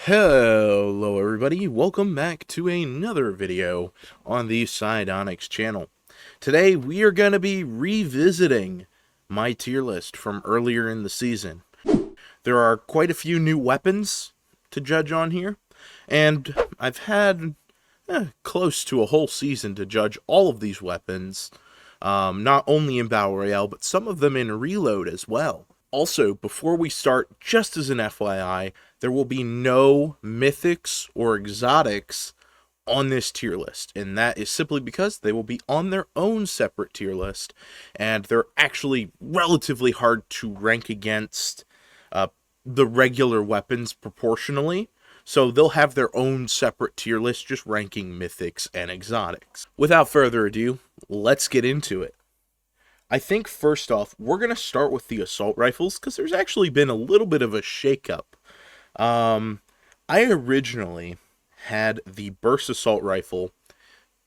Hello everybody, welcome back to another video on the Psionics channel. Today we are going to be revisiting my tier list from earlier in the season. There are quite a few new weapons to judge on here, and I've had close to a whole season to judge all of these weapons, not only in Battle Royale, but some of them in Reload as well. Also, before we start, just as an FYI, there will be no mythics or exotics on this tier list, and that is simply because they will be on their own separate tier list, and they're actually relatively hard to rank against the regular weapons proportionally, so they'll have their own separate tier list just ranking mythics and exotics. Without further ado, let's get into it. I think first off, we're going to start with the assault rifles, because there's actually been a little bit of a shakeup. I originally had the burst assault rifle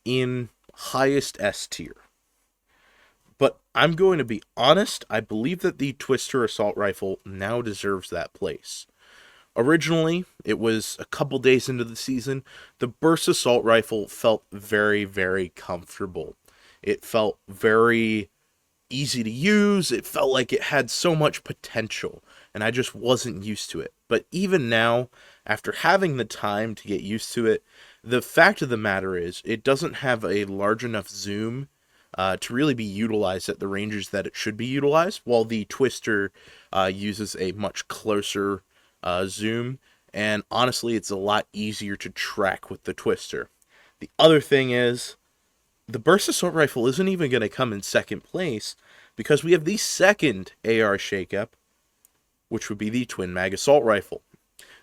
in highest S tier. But I'm going to be honest, I believe that the Twister assault rifle now deserves that place. Originally, it was a couple days into the season, the burst assault rifle felt very, very comfortable. It felt very easy to use. It felt like it had so much potential, and I just wasn't used to it. But even now, after having the time to get used to it, the fact of the matter is it doesn't have a large enough zoom to really be utilized at the ranges that it should be utilized, while the Twister uses a much closer zoom, and honestly it's a lot easier to track with the Twister. The other thing is, the burst assault rifle isn't even going to come in second place, because we have the second AR shakeup, which would be the twin mag assault rifle.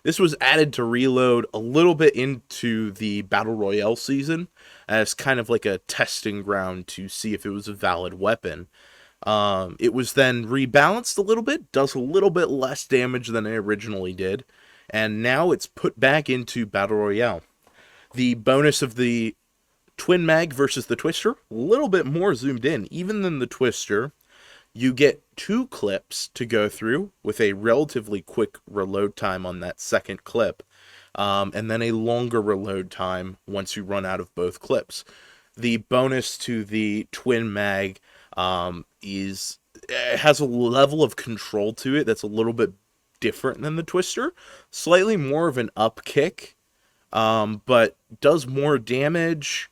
This was added to Reload a little bit into the Battle Royale season as kind of like a testing ground to see if it was a valid weapon. It was then rebalanced a little bit, does a little bit less damage than it originally did, and now it's put back into Battle Royale. The bonus of the twin mag versus the Twister, a little bit more zoomed in, even than the Twister. You get 2 clips to go through with a relatively quick reload time on that second clip, and then a longer reload time once you run out of both clips. The bonus to the twin mag has a level of control to it that's a little bit different than the Twister. Slightly more of an up kick, but does more damage.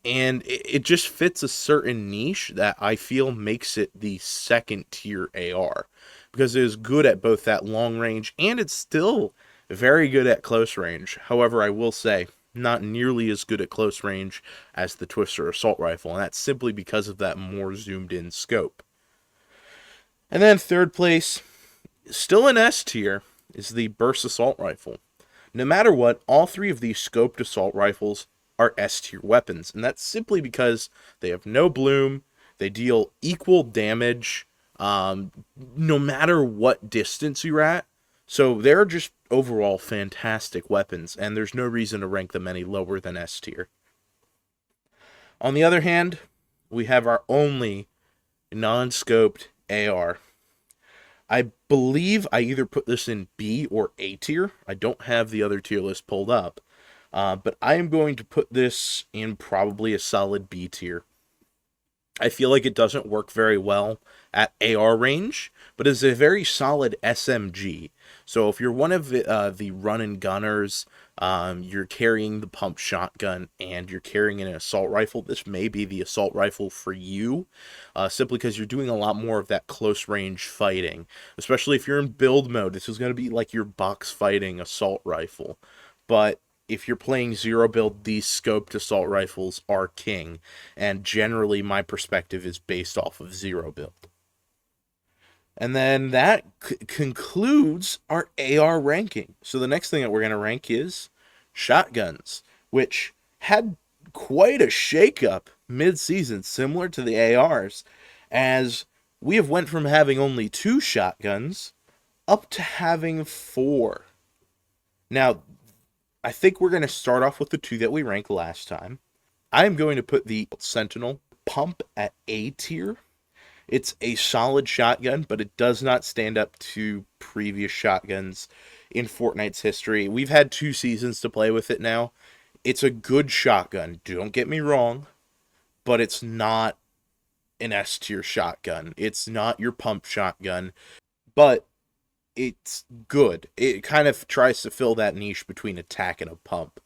And it just fits a certain niche that I feel makes it the second tier AR. Because it is good at both that long range, and it's still very good at close range. However, I will say, not nearly as good at close range as the Twister assault rifle. And that's simply because of that more zoomed in scope. And then third place, still in S tier, is the burst assault rifle. No matter what, all 3 of these scoped assault rifles are S tier weapons, and that's simply because they have no bloom, they deal equal damage no matter what distance you're at, so they're just overall fantastic weapons, and there's no reason to rank them any lower than S tier. On the other hand, we have our only non-scoped AR. I believe I either put this in B or A tier. I don't have the other tier list pulled up. But I am going to put this in probably a solid B tier. I feel like it doesn't work very well at AR range, but is a very solid SMG. So if you're one of the run-and-gunners, you're carrying the pump shotgun, and you're carrying an assault rifle, this may be the assault rifle for you, simply because you're doing a lot more of that close-range fighting. Especially if you're in build mode, this is going to be like your box fighting assault rifle. But if you're playing zero build, these scoped assault rifles are king, and generally my perspective is based off of zero build. And then that concludes our AR ranking. So the next thing that we're going to rank is shotguns, which had quite a shakeup mid-season, similar to the ARs, as we have went from having only 2 shotguns up to having 4. Now, I think we're going to start off with the 2 that we ranked last time. I'm going to put the Sentinel Pump at A tier. It's a solid shotgun, but it does not stand up to previous shotguns in Fortnite's history. We've had 2 seasons to play with it now. It's a good shotgun, don't get me wrong, but it's not an S tier shotgun. It's not your pump shotgun, but it's good. It kind of tries to fill that niche between attack and a pump.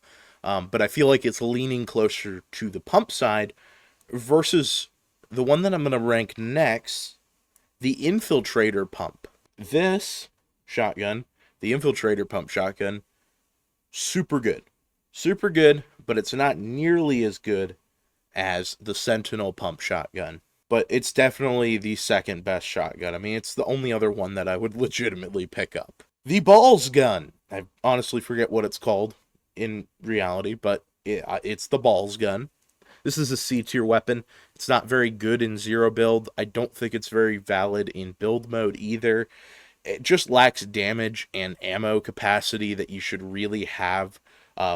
But I feel like it's leaning closer to the pump side versus the one that I'm going to rank next, the Infiltrator pump. This shotgun, the Infiltrator pump shotgun, super good. Super good, but it's not nearly as good as the Sentinel pump shotgun. But it's definitely the second best shotgun. I mean, it's the only other one that I would legitimately pick up. The Balls gun. I honestly forget what it's called in reality, but it's the Balls gun. This is a C tier weapon. It's not very good in zero build. I don't think it's very valid in build mode either. It just lacks damage and ammo capacity that you should really have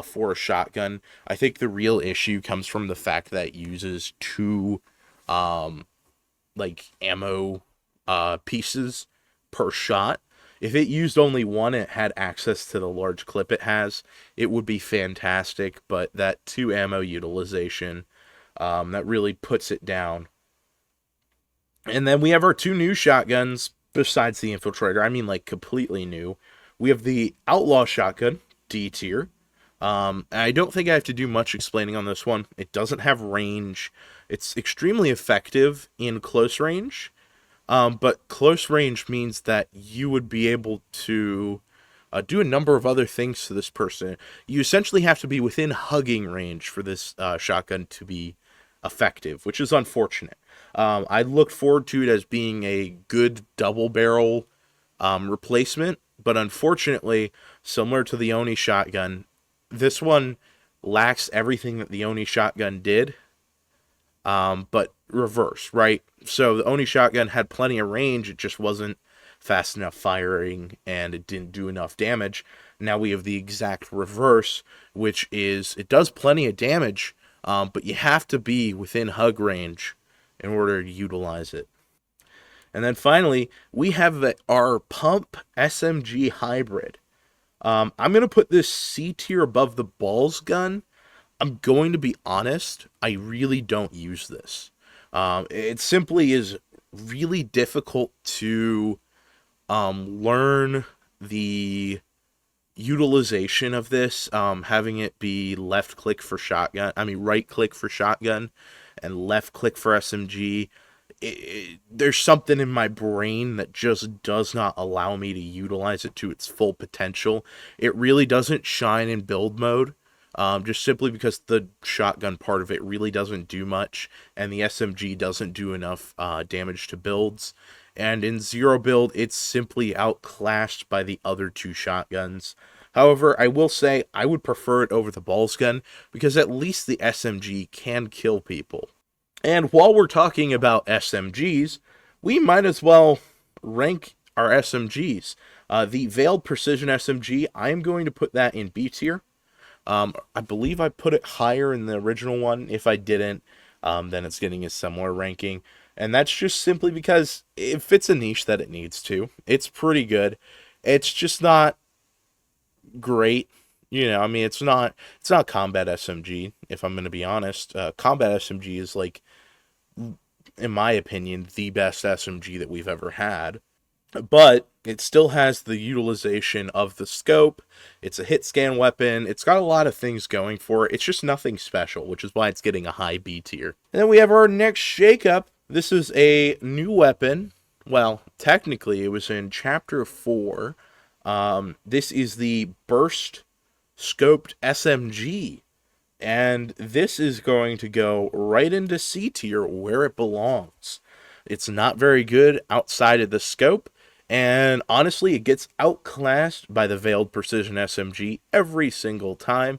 for a shotgun. I think the real issue comes from the fact that it uses 2 ammo pieces per shot. If it used only 1 and it had access to the large clip it has, it would be fantastic, but that 2 ammo utilization, that really puts it down. And then we have our 2 new shotguns besides the Infiltrator. I mean, like, completely new. We have the Outlaw shotgun, D tier. I don't think I have to do much explaining on this one. It doesn't have range. It's extremely effective in close range. But close range means that you would be able to do a number of other things to this person. You essentially have to be within hugging range for this shotgun to be effective, which is unfortunate. I looked forward to it as being a good double barrel replacement, but unfortunately, similar to the Oni shotgun, this one lacks everything that the Oni shotgun did, but reverse, right? So the Oni shotgun had plenty of range, it just wasn't fast enough firing, and it didn't do enough damage. Now we have the exact reverse, which is, it does plenty of damage, but you have to be within hug range in order to utilize it. And then finally, we have our Pump SMG Hybrid. I'm going to put this C tier above the Balls gun. I'm going to be honest, I really don't use this. It simply is really difficult to learn the utilization of this, having it be right click for shotgun and left click for SMG. There's something in my brain that just does not allow me to utilize it to its full potential. It really doesn't shine in build mode, just simply because the shotgun part of it really doesn't do much, and the SMG doesn't do enough damage to builds. And in zero build, it's simply outclassed by the other 2 shotguns. However, I will say I would prefer it over the Balls gun, because at least the SMG can kill people. And while we're talking about SMGs, we might as well rank our SMGs. The Veiled Precision SMG, I am going to put that in B tier. I believe I put it higher in the original one. If I didn't, then it's getting a similar ranking. And that's just simply because it fits a niche that it needs to. It's pretty good. It's just not great. You know, I mean, it's not combat SMG, if I'm going to be honest. Combat SMG is, like, in my opinion, the best SMG that we've ever had. But it still has the utilization of the scope. It's a hit scan weapon. It's got a lot of things going for it. It's just nothing special, which is why it's getting a high B tier. And then we have our next shakeup. This is a new weapon. Well, technically, it was in Chapter 4. This is the Burst Scoped SMG. And this is going to go right into C tier where it belongs. It's not very good outside of the scope. And honestly, it gets outclassed by the Veiled Precision SMG every single time.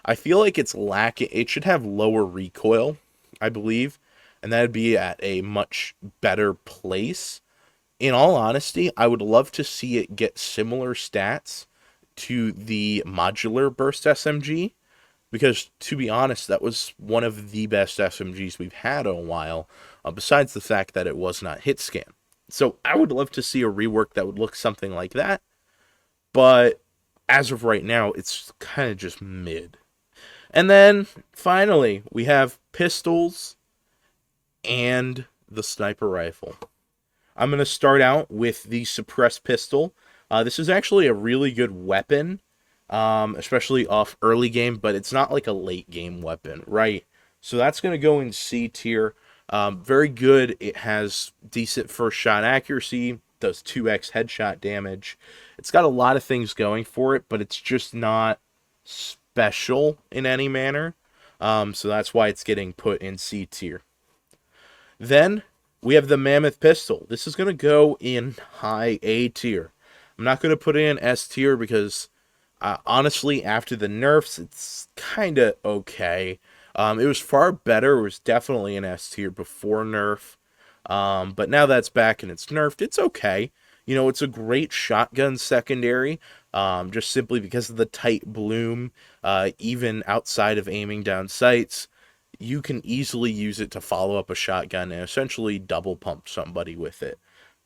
I feel like it's lacking. It should have lower recoil, I believe. And that'd be at a much better place. In all honesty, I would love to see it get similar stats to the Modular Burst SMG. Because, to be honest, that was one of the best SMGs we've had in a while. Besides the fact that it was not hit-scan. So, I would love to see a rework that would look something like that. But as of right now, it's kind of just mid. And then finally, we have pistols and the sniper rifle. I'm going to start out with the suppressed pistol. This is actually a really good weapon, especially off early game, but it's not like a late game weapon, right? So that's going to go in C tier. Very good. It has decent first shot accuracy, does 2x headshot damage. It's got a lot of things going for it, but it's just not special in any manner. So that's why it's getting put in C tier. Then we have the Mammoth Pistol. This is going to go in high A tier. I'm not going to put it in S tier because, honestly, after the nerfs, it's kind of okay. It was far better. It was definitely an S tier before nerf. But now that's back and it's nerfed, it's okay. You know, it's a great shotgun secondary, just simply because of the tight bloom, even outside of aiming down sights. You can easily use it to follow up a shotgun and essentially double pump somebody with it.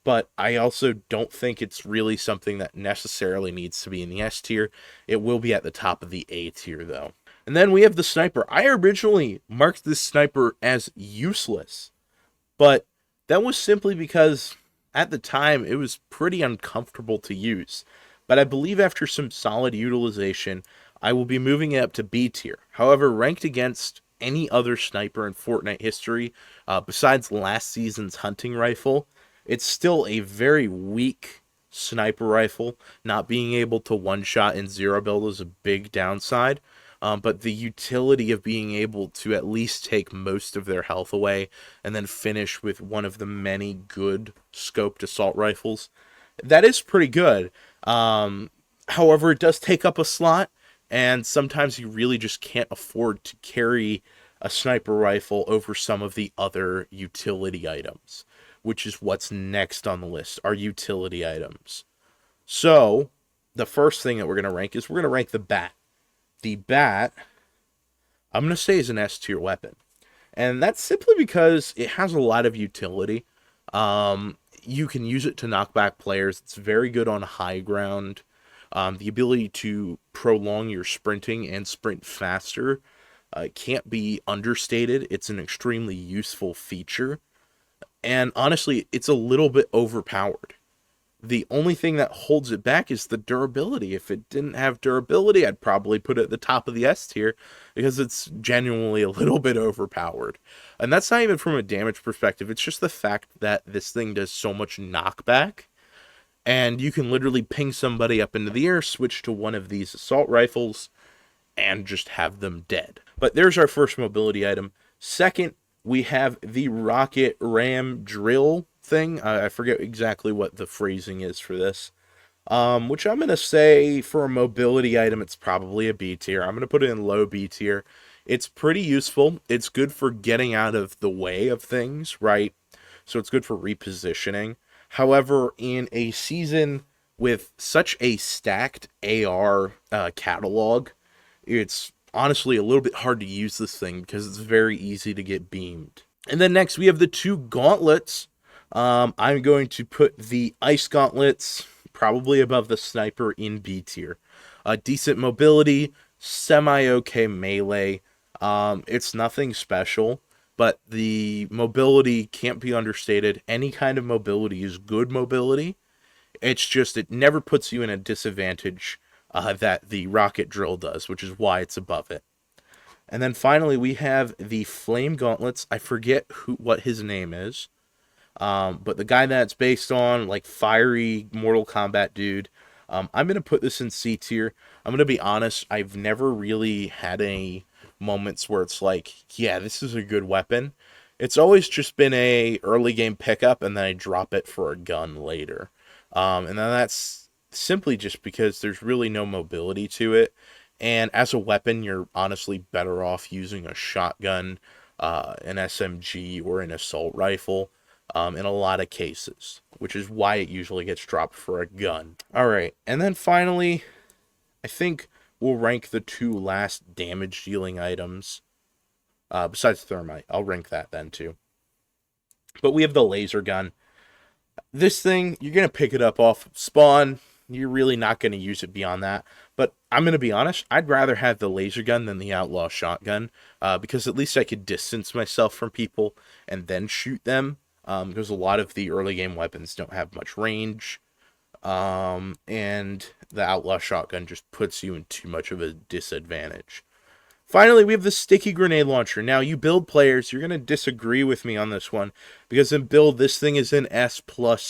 But I also don't think it's really something that necessarily needs to be in the S tier. It will be at the top of the A tier, though. And then we have the sniper. I originally marked this sniper as useless, but that was simply because at the time it was pretty uncomfortable to use. But I believe after some solid utilization, I will be moving it up to B tier. However, ranked against any other sniper in Fortnite history, besides last season's hunting rifle, it's still a very weak sniper rifle. Not being able to one-shot in zero build is a big downside. But the utility of being able to at least take most of their health away and then finish with one of the many good scoped assault rifles, that is pretty good. However, it does take up a slot, and sometimes you really just can't afford to carry a sniper rifle over some of the other utility items, which is what's next on the list, are utility items. So, the first thing that we're going to rank is we're going to rank the bat. The bat, I'm going to say, is an S tier weapon. And that's simply because it has a lot of utility. You can use it to knock back players. It's very good on high ground. The ability to prolong your sprinting and sprint faster can't be understated. It's an extremely useful feature. And honestly, it's a little bit overpowered. The only thing that holds it back is the durability. If it didn't have durability, I'd probably put it at the top of the S tier because it's genuinely a little bit overpowered. And that's not even from a damage perspective. It's just the fact that this thing does so much knockback. And you can literally ping somebody up into the air, switch to one of these assault rifles, and just have them dead. But there's our first mobility item. Second, we have the rocket ram drill thing. I forget exactly what the phrasing is for this. Which I'm going to say for a mobility item, it's probably a B tier. I'm going to put it in low B tier. It's pretty useful. It's good for getting out of the way of things, right? So it's good for repositioning. However, in a season with such a stacked AR catalog, it's honestly a little bit hard to use this thing because it's very easy to get beamed. And then next we have the two gauntlets. I'm going to put the ice gauntlets probably above the sniper in B tier. Decent mobility, semi-okay melee. It's nothing special, but the mobility can't be understated. Any kind of mobility is good mobility. It's just it never puts you in a disadvantage that the rocket drill does, which is why it's above it. And then finally we have the flame gauntlets. I forget what his name is. But the guy that's based on, like, fiery Mortal Kombat dude, I'm going to put this in C tier. I'm going to be honest, I've never really had any moments where it's like, yeah, this is a good weapon. It's always just been a early game pickup, and then I drop it for a gun later. And then that's simply just because there's really no mobility to it. And as a weapon, you're honestly better off using a shotgun, an SMG, or an assault rifle. In a lot of cases, which is why it usually gets dropped for a gun. Alright, and then finally, I think we'll rank the two last damage dealing items. Besides thermite, I'll rank that then too. But we have the laser gun. This thing, you're going to pick it up off spawn. you're really not going to use it beyond that. But I'm going to be honest, I'd rather have the laser gun than the outlaw shotgun, because at least I could distance myself from people and then shoot them, because a lot of the early game weapons don't have much range, and the outlaw shotgun just puts you in too much of a disadvantage. Finally, we have the sticky grenade launcher. Now, you build players, you're going to disagree with me on this one, because in build, this thing is an S+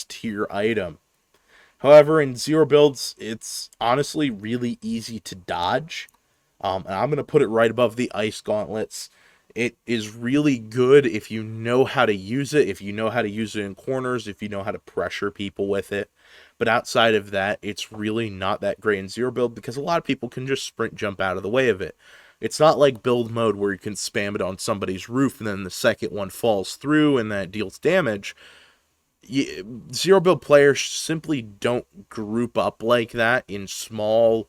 tier item. However, in zero builds, it's honestly really easy to dodge. And I'm going to put it right above the ice gauntlets. It is really good if you know how to use it, if you know how to use it in corners, if you know how to pressure people with it. But outside of that, it's really not that great in zero build because a lot of people can just sprint jump out of the way of it. It's not like build mode where you can spam it on somebody's roof and then the second one falls through and that deals damage. Zero build players simply don't group up like that in small,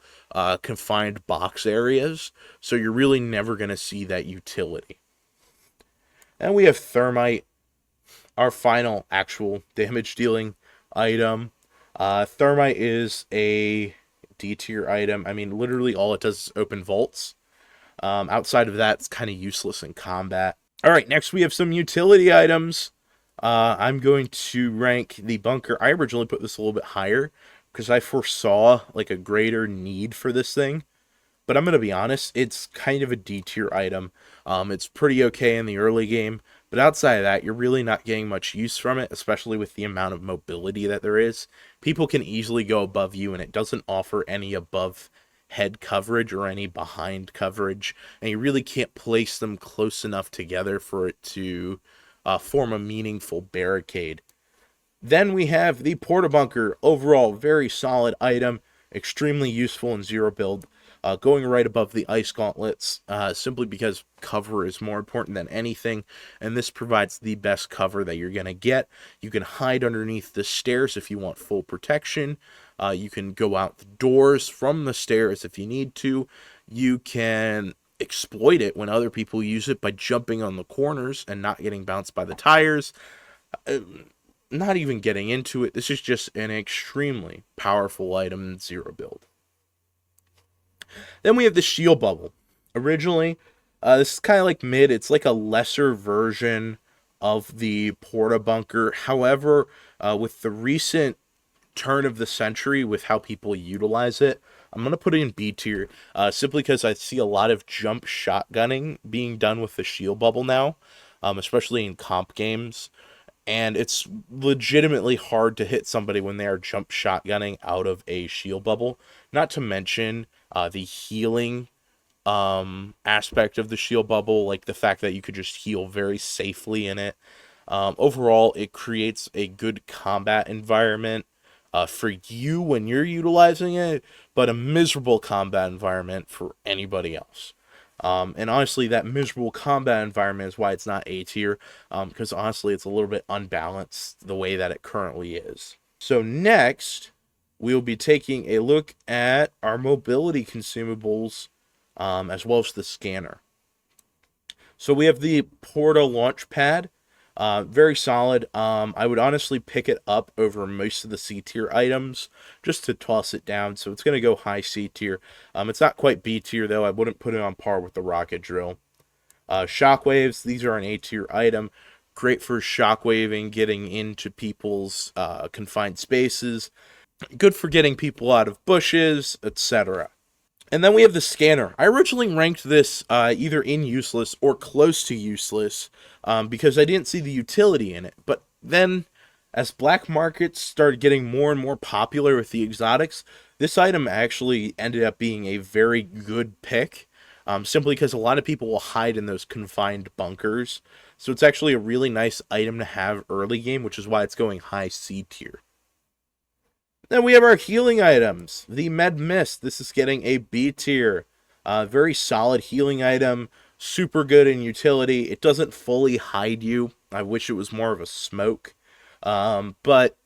confined box areas, so you're really never going to see that utility. And we have Thermite, our final actual damage dealing item. Thermite is a D tier item. I mean, literally all it does is open vaults. Outside of that, it's kind of useless in combat. All right, next we have some utility items. I'm going to rank the bunker. I originally put this a little bit higher because I foresaw like a greater need for this thing. But I'm going to be honest, it's kind of a D tier item. It's pretty okay in the early game, but outside of that, you're really not getting much use from it, especially with the amount of mobility that there is. People can easily go above you, and it doesn't offer any above head coverage or any behind coverage, and you really can't place them close enough together for it to form a meaningful barricade. Then we have the Porta Bunker. Overall, very solid item, extremely useful in zero build, going right above the ice gauntlets, simply because cover is more important than anything, and this provides the best cover that you're going to get. You can hide underneath the stairs if you want full protection. You can go out the doors from the stairs if you need to. You can exploit it when other people use it by jumping on the corners and not getting bounced by the tires. Not even getting into it, this is just an extremely powerful item in zero build. Then we have the shield bubble. Originally, this is kind of like mid. It's like a lesser version of the Porta Bunker. However, with the recent turn of the century with how people utilize it, I'm going to put it in B tier, simply because I see a lot of jump shotgunning being done with the shield bubble now, especially in comp games, and it's legitimately hard to hit somebody when they are jump shotgunning out of a shield bubble, not to mention the healing aspect of the shield bubble, like the fact that you could just heal very safely in it. Overall, it creates a good combat environment for you when you're utilizing it, but a miserable combat environment for anybody else. And honestly, that miserable combat environment is why it's not A tier, because honestly, it's a little bit unbalanced the way that it currently is. So next, we'll be taking a look at our mobility consumables, as well as the scanner. So we have the Porta launch pad. Very solid. I would honestly pick it up over most of the C tier items just to toss it down. So it's going to go high C tier. It's not quite B tier though. I wouldn't put it on par with the rocket drill. Shockwaves, these are an A tier item. Great for shockwaving, getting into people's confined spaces. Good for getting people out of bushes, etc. And then we have the scanner. I originally ranked this either in useless or close to useless because I didn't see the utility in it. But then, as black markets started getting more and more popular with the exotics, this item actually ended up being a very good pick, simply because a lot of people will hide in those confined bunkers. So it's actually a really nice item to have early game, which is why it's going high C tier. Then we have our healing items. The Med Mist. This is getting a B tier. Very solid healing item. Super good in utility. It doesn't fully hide you. I wish it was more of a smoke. But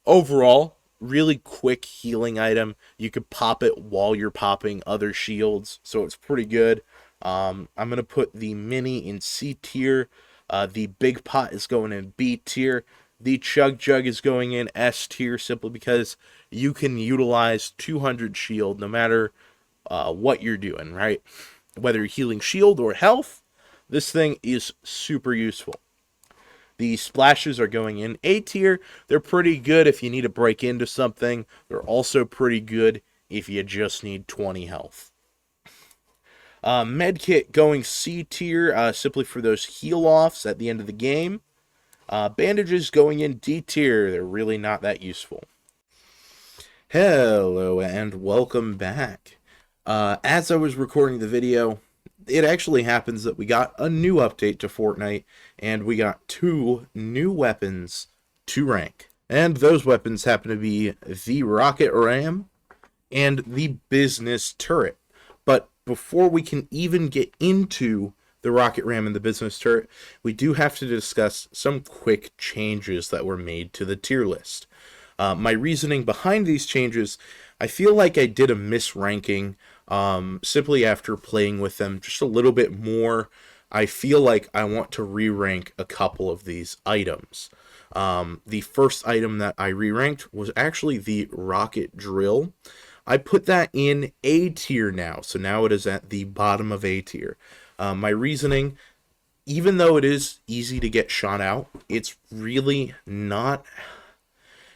overall, really quick healing item. You could pop it while you're popping other shields. So it's pretty good. I'm going to put the Mini in C tier. The Big Pot is going in B tier. The Chug Jug is going in S tier simply because you can utilize 200 shield no matter what you're doing, right? Whether you're healing shield or health, this thing is super useful. The splashes are going in A tier. They're pretty good if you need to break into something. They're also pretty good if you just need 20 health. Medkit going C tier, simply for those heal-offs at the end of the game. Bandages going in D tier. They're really not that useful. Hello and welcome back. As I was recording the video, it actually happens that we got a new update to Fortnite, and we got 2 new weapons to rank. And those weapons happen to be the Rocket Ram and the Business Turret. But before we can even get into the Rocket Ram and the Business Turret, we do have to discuss some quick changes that were made to the tier list. My reasoning behind these changes, I feel like I did a misranking simply after playing with them just a little bit more. I feel like I want to re-rank a couple of these items. The first item that I re-ranked was actually the Rocket Drill. I put that in A tier now, so now it is at the bottom of A tier. My reasoning, even though it is easy to get shot out, it's really not...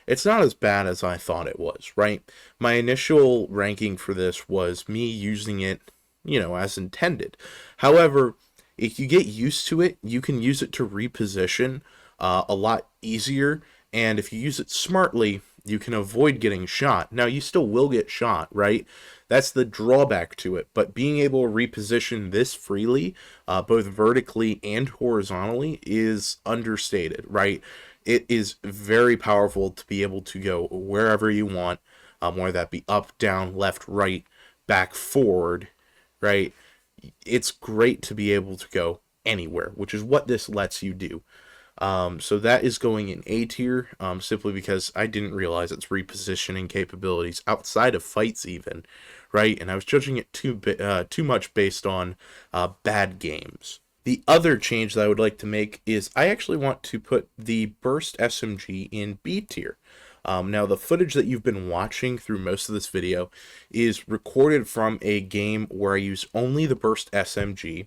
It's not as bad as I thought it was, right? My initial ranking for this was me using it, as intended. However, if you get used to it, you can use it to reposition a lot easier. And if you use it smartly, you can avoid getting shot. Now, you still will get shot, right? That's the drawback to it. But being able to reposition this freely, both vertically and horizontally, is understated, right? It is very powerful to be able to go wherever you want, whether that be up, down, left, right, back, forward, right? It's great to be able to go anywhere, which is what this lets you do. So that is going in A tier, simply because I didn't realize its repositioning capabilities outside of fights even, right? And I was judging it too much based on bad games. The other change that I would like to make is I actually want to put the Burst SMG in B tier. Now, the footage that you've been watching through most of this video is recorded from a game where I use only the Burst SMG,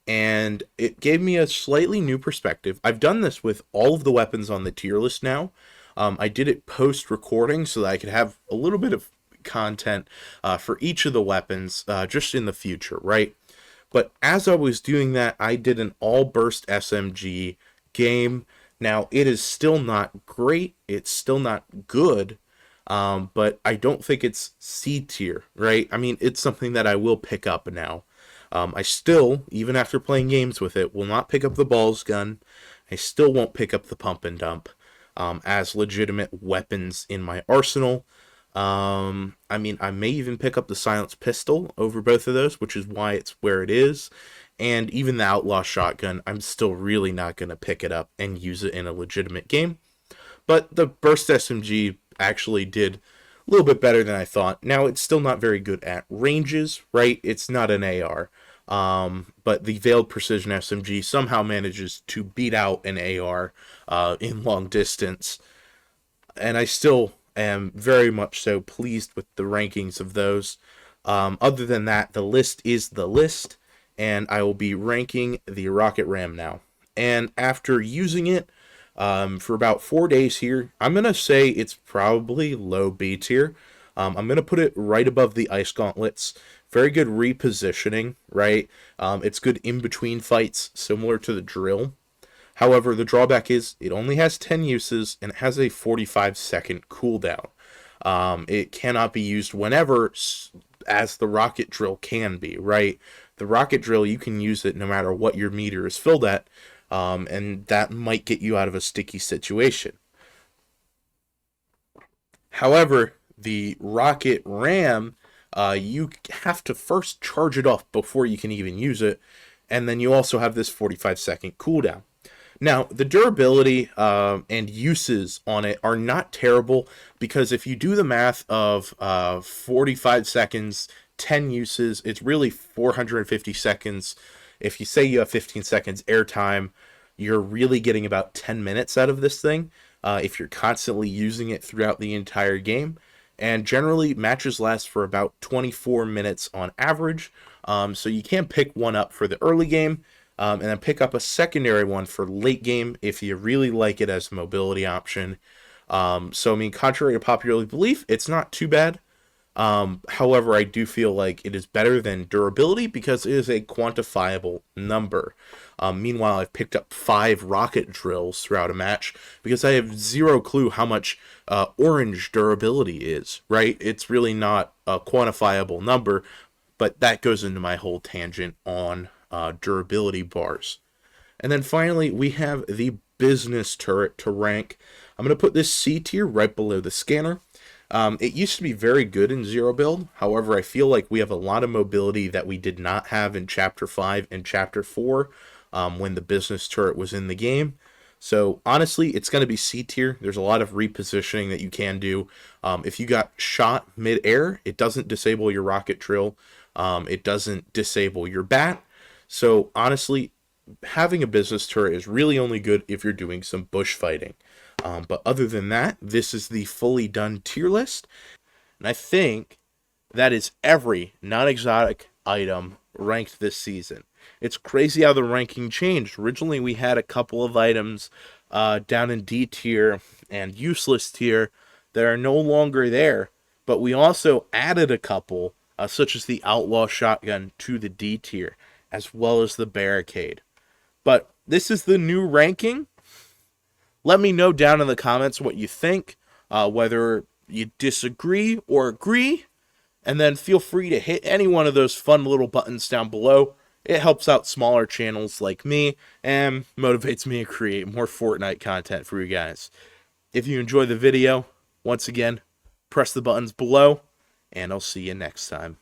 and it gave me a slightly new perspective. I've done this with all of the weapons on the tier list now. I did it post-recording so that I could have a little bit of content for each of the weapons just in the future, right? But as I was doing that, I did an all-burst SMG game. Now, it is still not great. It's still not good. But I don't think it's C tier, right? I mean, it's something that I will pick up now. I still, even after playing games with it, will not pick up the balls gun. I still won't pick up the pump and dump as legitimate weapons in my arsenal. I mean, I may even pick up the silenced pistol over both of those, which is why it's where it is. And even the outlaw shotgun, I'm still really not going to pick it up and use it in a legitimate game. But the burst SMG actually did a little bit better than I thought. Now, it's still not very good at ranges, right? It's not an AR. But the Veiled Precision SMG somehow manages to beat out an AR in long distance. And I still am very much so pleased with the rankings of those. Other than that, the list is the list, and I will be ranking the Rocket Ram now. And after using it for about 4 days here, I'm going to say it's probably low B tier. I'm going to put it right above the Ice Gauntlets. Very good repositioning, right? It's good in between fights, similar to the Drill. However, the drawback is it only has 10 uses and it has a 45-second cooldown. It cannot be used whenever, as the Rocket Drill can be, right? The Rocket Drill, you can use it no matter what your meter is filled at, and that might get you out of a sticky situation. However, the Rocket Ram, you have to first charge it off before you can even use it, and then you also have this 45-second cooldown. Now, the durability and uses on it are not terrible, because if you do the math of 45 seconds, 10 uses, it's really 450 seconds. If you say you have 15 seconds airtime, you're really getting about 10 minutes out of this thing if you're constantly using it throughout the entire game. And generally, matches last for about 24 minutes on average. So you can pick one up for the early game and then pick up a secondary one for late game if you really like it as a mobility option. So, I mean, contrary to popular belief, it's not too bad. However, I do feel like it is better than durability because it is a quantifiable number. Meanwhile, I've picked up 5 rocket drills throughout a match because I have zero clue how much orange durability is, right? It's really not a quantifiable number, but that goes into my whole tangent on durability bars. And then finally, we have the business turret to rank. I'm going to put this C tier right below the scanner. It used to be very good in Zero Build. However, I feel like we have a lot of mobility that we did not have in Chapter 5 and Chapter 4 when the business turret was in the game. So, honestly, it's going to be C tier. There's a lot of repositioning that you can do. If you got shot mid-air, it doesn't disable your rocket drill. It doesn't disable your bat. So, honestly, having a business turret is really only good if you're doing some bush fighting. But other than that, this is the fully done tier list. And I think that is every non-exotic item ranked this season. It's crazy how the ranking changed. Originally, we had a couple of items down in D tier and useless tier that are no longer there. But we also added a couple, such as the Outlaw Shotgun, to the D tier, as well as the Barricade. But this is the new ranking. Let me know down in the comments what you think, whether you disagree or agree, and then feel free to hit any one of those fun little buttons down below. It helps out smaller channels like me and motivates me to create more Fortnite content for you guys. If you enjoy the video, once again, press the buttons below, and I'll see you next time.